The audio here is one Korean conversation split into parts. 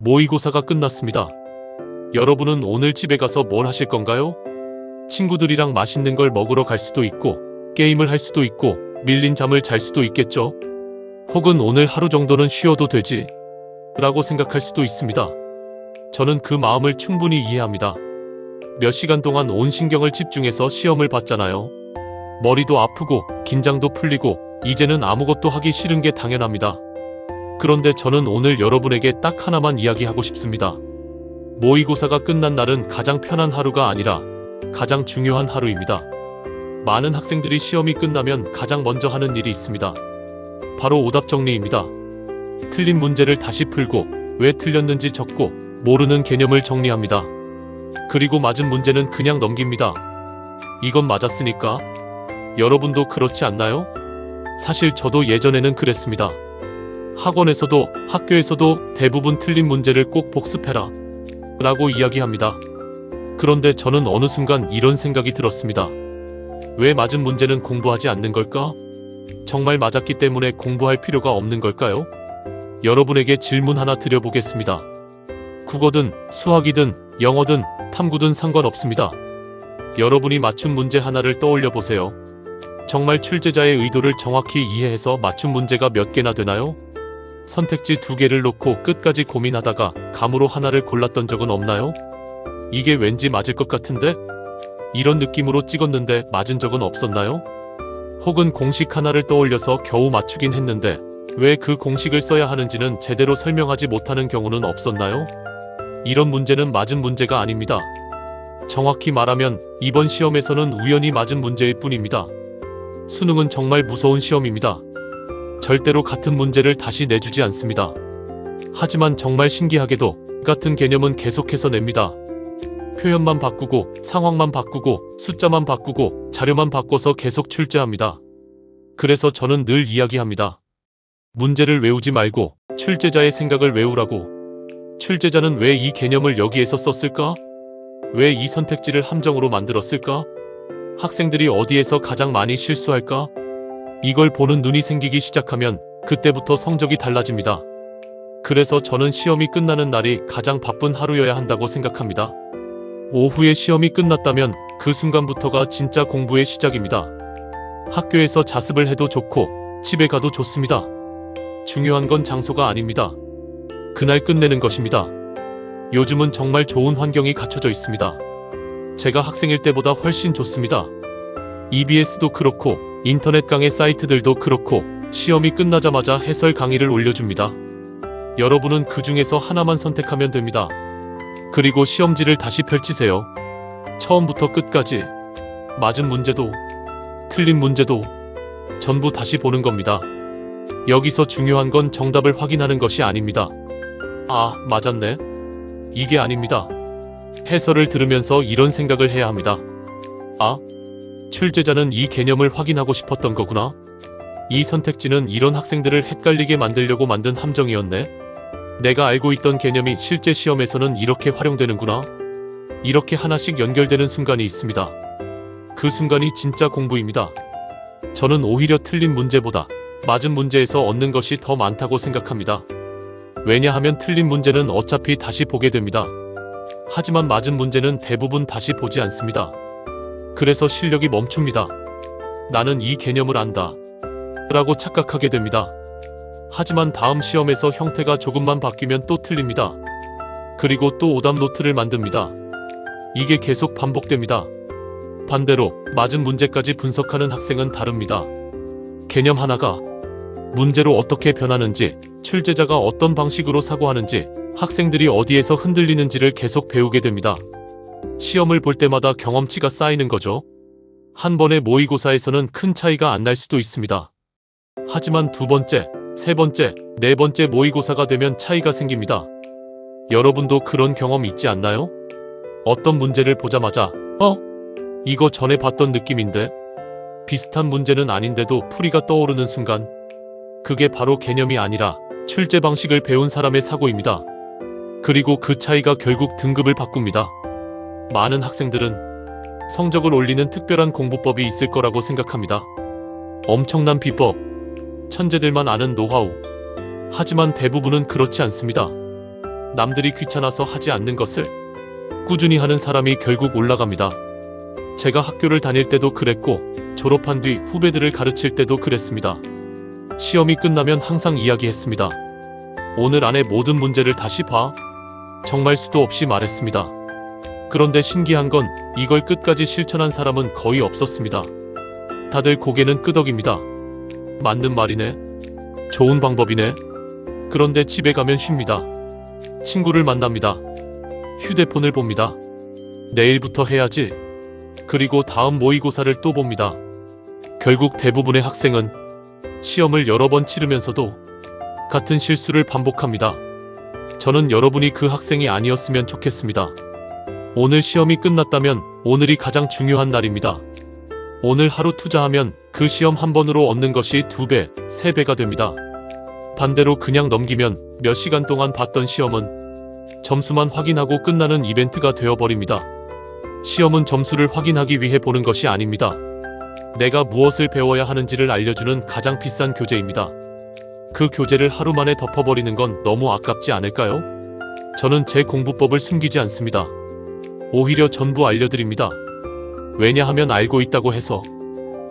모의고사가 끝났습니다. 여러분은 오늘 집에 가서 뭘 하실 건가요? 친구들이랑 맛있는 걸 먹으러 갈 수도 있고, 게임을 할 수도 있고, 밀린 잠을 잘 수도 있겠죠? 혹은 오늘 하루 정도는 쉬어도 되지 라고 생각할 수도 있습니다. 저는 그 마음을 충분히 이해합니다. 몇 시간 동안 온 신경을 집중해서 시험을 봤잖아요. 머리도 아프고 긴장도 풀리고 이제는 아무것도 하기 싫은 게 당연합니다. 그런데 저는 오늘 여러분에게 딱 하나만 이야기하고 싶습니다. 모의고사가 끝난 날은 가장 편한 하루가 아니라 가장 중요한 하루입니다. 많은 학생들이 시험이 끝나면 가장 먼저 하는 일이 있습니다. 바로 오답 정리입니다. 틀린 문제를 다시 풀고 왜 틀렸는지 적고 모르는 개념을 정리합니다. 그리고 맞은 문제는 그냥 넘깁니다. 이건 맞았으니까. 여러분도 그렇지 않나요? 사실 저도 예전에는 그랬습니다. 학원에서도 학교에서도 대부분 틀린 문제를 꼭 복습해라 라고 이야기합니다. 그런데 저는 어느 순간 이런 생각이 들었습니다. 왜 맞은 문제는 공부하지 않는 걸까? 정말 맞았기 때문에 공부할 필요가 없는 걸까요? 여러분에게 질문 하나 드려보겠습니다. 국어든 수학이든 영어든 탐구든 상관없습니다. 여러분이 맞춘 문제 하나를 떠올려 보세요. 정말 출제자의 의도를 정확히 이해해서 맞춘 문제가 몇 개나 되나요? 선택지 2개를 놓고 끝까지 고민하다가 감으로 하나를 골랐던 적은 없나요? 이게 왠지 맞을 것 같은데? 이런 느낌으로 찍었는데 맞은 적은 없었나요? 혹은 공식 하나를 떠올려서 겨우 맞추긴 했는데 왜 그 공식을 써야 하는지는 제대로 설명하지 못하는 경우는 없었나요? 이런 문제는 맞은 문제가 아닙니다. 정확히 말하면 이번 시험에서는 우연히 맞은 문제일 뿐입니다. 수능은 정말 무서운 시험입니다. 절대로 같은 문제를 다시 내주지 않습니다. 하지만 정말 신기하게도 같은 개념은 계속해서 냅니다. 표현만 바꾸고 상황만 바꾸고 숫자만 바꾸고 자료만 바꿔서 계속 출제합니다. 그래서 저는 늘 이야기합니다. 문제를 외우지 말고 출제자의 생각을 외우라고. 출제자는 왜 이 개념을 여기에서 썼을까? 왜 이 선택지를 함정으로 만들었을까? 학생들이 어디에서 가장 많이 실수할까? 이걸 보는 눈이 생기기 시작하면 그때부터 성적이 달라집니다. 그래서 저는 시험이 끝나는 날이 가장 바쁜 하루여야 한다고 생각합니다. 오후에 시험이 끝났다면 그 순간부터가 진짜 공부의 시작입니다. 학교에서 자습을 해도 좋고 집에 가도 좋습니다. 중요한 건 장소가 아닙니다. 그날 끝내는 것입니다. 요즘은 정말 좋은 환경이 갖춰져 있습니다. 제가 학생일 때보다 훨씬 좋습니다. EBS도 그렇고 인터넷 강의 사이트들도 그렇고 시험이 끝나자마자 해설 강의를 올려줍니다. 여러분은 그 중에서 하나만 선택하면 됩니다. 그리고 시험지를 다시 펼치세요. 처음부터 끝까지 맞은 문제도 틀린 문제도 전부 다시 보는 겁니다. 여기서 중요한 건 정답을 확인하는 것이 아닙니다. 아, 맞았네. 이게 아닙니다. 해설을 들으면서 이런 생각을 해야 합니다. 아, 출제자는 이 개념을 확인하고 싶었던 거구나. 이 선택지는 이런 학생들을 헷갈리게 만들려고 만든 함정이었네. 내가 알고 있던 개념이 실제 시험에서는 이렇게 활용되는구나. 이렇게 하나씩 연결되는 순간이 있습니다. 그 순간이 진짜 공부입니다. 저는 오히려 틀린 문제보다 맞은 문제에서 얻는 것이 더 많다고 생각합니다. 왜냐하면 틀린 문제는 어차피 다시 보게 됩니다. 하지만 맞은 문제는 대부분 다시 보지 않습니다. 그래서 실력이 멈춥니다. 나는 이 개념을 안다 라고 착각하게 됩니다. 하지만 다음 시험에서 형태가 조금만 바뀌면 또 틀립니다. 그리고 또 오답 노트를 만듭니다. 이게 계속 반복됩니다. 반대로 맞은 문제까지 분석하는 학생은 다릅니다. 개념 하나가 문제로 어떻게 변하는지, 출제자가 어떤 방식으로 사고하는지, 학생들이 어디에서 흔들리는지를 계속 배우게 됩니다. 시험을 볼 때마다 경험치가 쌓이는 거죠. 한 번의 모의고사에서는 큰 차이가 안 날 수도 있습니다. 하지만 두 번째, 세 번째, 네 번째 모의고사가 되면 차이가 생깁니다. 여러분도 그런 경험 있지 않나요? 어떤 문제를 보자마자 이거 전에 봤던 느낌인데? 비슷한 문제는 아닌데도 풀이가 떠오르는 순간, 그게 바로 개념이 아니라 출제 방식을 배운 사람의 사고입니다. 그리고 그 차이가 결국 등급을 바꿉니다. 많은 학생들은 성적을 올리는 특별한 공부법이 있을 거라고 생각합니다. 엄청난 비법, 천재들만 아는 노하우. 하지만 대부분은 그렇지 않습니다. 남들이 귀찮아서 하지 않는 것을 꾸준히 하는 사람이 결국 올라갑니다. 제가 학교를 다닐 때도 그랬고 졸업한 뒤 후배들을 가르칠 때도 그랬습니다. 시험이 끝나면 항상 이야기했습니다. 오늘 안에 모든 문제를 다시 봐. 정말 수도 없이 말했습니다. 그런데 신기한 건 이걸 끝까지 실천한 사람은 거의 없었습니다. 다들 고개는 끄덕입니다. 맞는 말이네. 좋은 방법이네. 그런데 집에 가면 쉽니다. 친구를 만납니다. 휴대폰을 봅니다. 내일부터 해야지. 그리고 다음 모의고사를 또 봅니다. 결국 대부분의 학생은 시험을 여러 번 치르면서도 같은 실수를 반복합니다. 저는 여러분이 그 학생이 아니었으면 좋겠습니다. 오늘 시험이 끝났다면 오늘이 가장 중요한 날입니다. 오늘 하루 투자하면 그 시험 한 번으로 얻는 것이 2배, 3배가 됩니다. 반대로 그냥 넘기면 몇 시간 동안 봤던 시험은 점수만 확인하고 끝나는 이벤트가 되어버립니다. 시험은 점수를 확인하기 위해 보는 것이 아닙니다. 내가 무엇을 배워야 하는지를 알려주는 가장 비싼 교재입니다. 그 교재를 하루 만에 덮어버리는 건 너무 아깝지 않을까요? 저는 제 공부법을 숨기지 않습니다. 오히려 전부 알려드립니다. 왜냐하면 알고 있다고 해서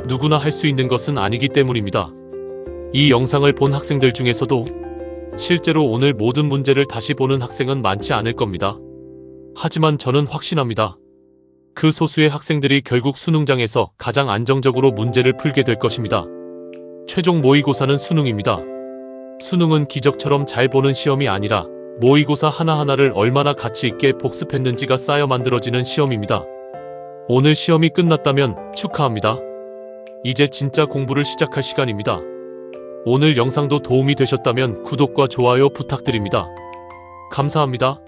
누구나 할 수 있는 것은 아니기 때문입니다. 이 영상을 본 학생들 중에서도 실제로 오늘 모든 문제를 다시 보는 학생은 많지 않을 겁니다. 하지만 저는 확신합니다. 그 소수의 학생들이 결국 수능장에서 가장 안정적으로 문제를 풀게 될 것입니다. 최종 모의고사는 수능입니다. 수능은 기적처럼 잘 보는 시험이 아니라 모의고사 하나하나를 얼마나 가치 있게 복습했는지가 쌓여 만들어지는 시험입니다. 오늘 시험이 끝났다면 축하합니다. 이제 진짜 공부를 시작할 시간입니다. 오늘 영상도 도움이 되셨다면 구독과 좋아요 부탁드립니다. 감사합니다.